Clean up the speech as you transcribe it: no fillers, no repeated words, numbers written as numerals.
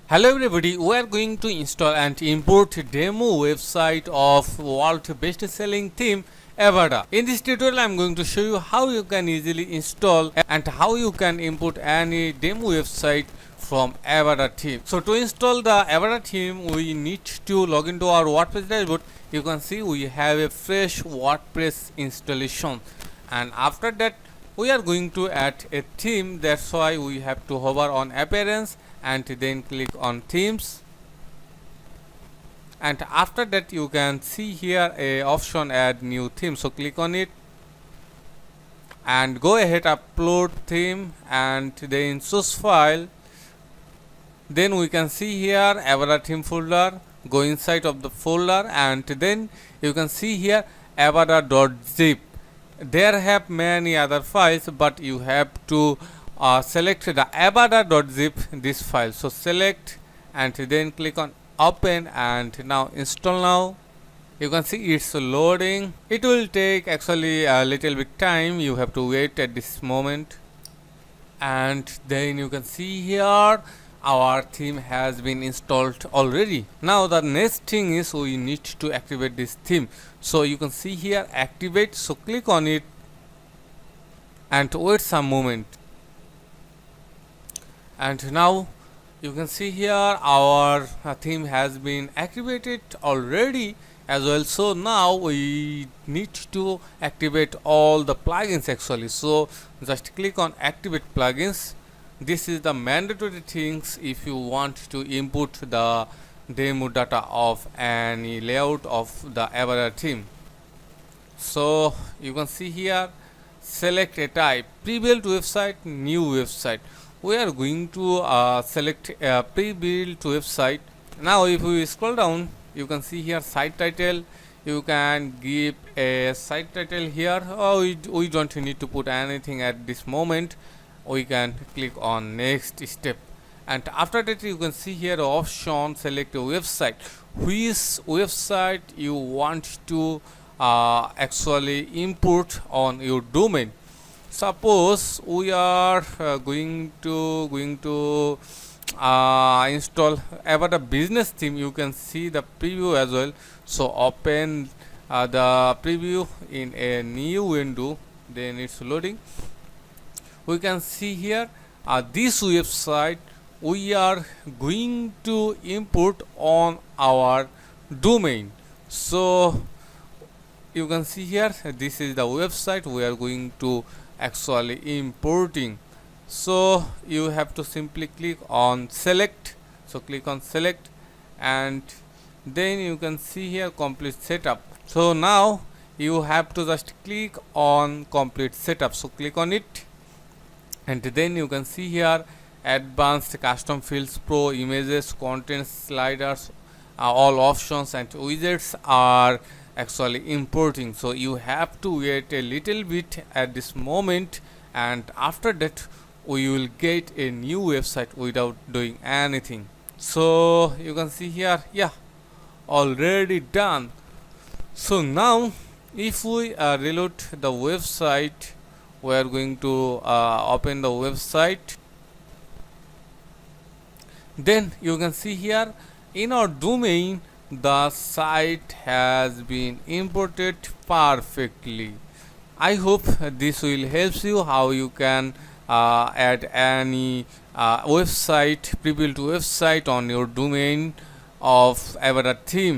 Hello everybody, we are going to install and import demo website of world best selling theme Avada. In this tutorial I am going to show you how you can easily install and how you can import any demo website from Avada theme. So to install the Avada theme we need to log into our WordPress dashboard. You can see we have a fresh WordPress installation, and after that we are going to add a theme. That's why we have to hover on appearance and then click on themes, and after that you can see here a option add new theme. So click on it and go ahead, upload theme and then choose file. Then we can see here Avada theme folder. Go inside of the folder and then you can see here avada.zip. There have many other files, but you have to select the avada.zip this file. So select and then click on open and now install now. You can see it's loading. It will take actually a little bit time. You have to wait at this moment, and then you can see here our theme has been installed already. Now the next thing is we need to activate this theme. So you can see here activate. So click on it and wait some moment, and now you can see here our theme has been activated already as well. So now we need to activate all the plugins actually. So just click on activate plugins. This is the mandatory things if you want to input the demo data of any layout of the Avada theme. So you can see here select a type, pre-built website, new website. We are going to select a pre-built website. Now if we scroll down you can see here site title. You can give a site title here. We don't need to put anything at this moment. We can click on next step, and after that you can see here option select a website. Which website you want to actually import on your domain. Suppose we are going to install Avada business theme. You can see the preview as well. So open the preview in a new window, then it's loading. We can see here this website we are going to import on our domain. So you can see here this is the website we are going to actually importing. So you have to simply click on select. So click on select and then you can see here complete setup. So now you have to just click on complete setup. So click on it, and then you can see here advanced custom fields, pro, images, content, sliders, all options and widgets are actually importing. So you have to wait a little bit at this moment, and after that we will get a new website without doing anything. So you can see here, yeah, already done. So now if we reload the website, we are going to open the website. Then you can see here in our domain the site has been imported perfectly. I hope this will help you how you can add any website, pre-built website on your domain of Avada theme.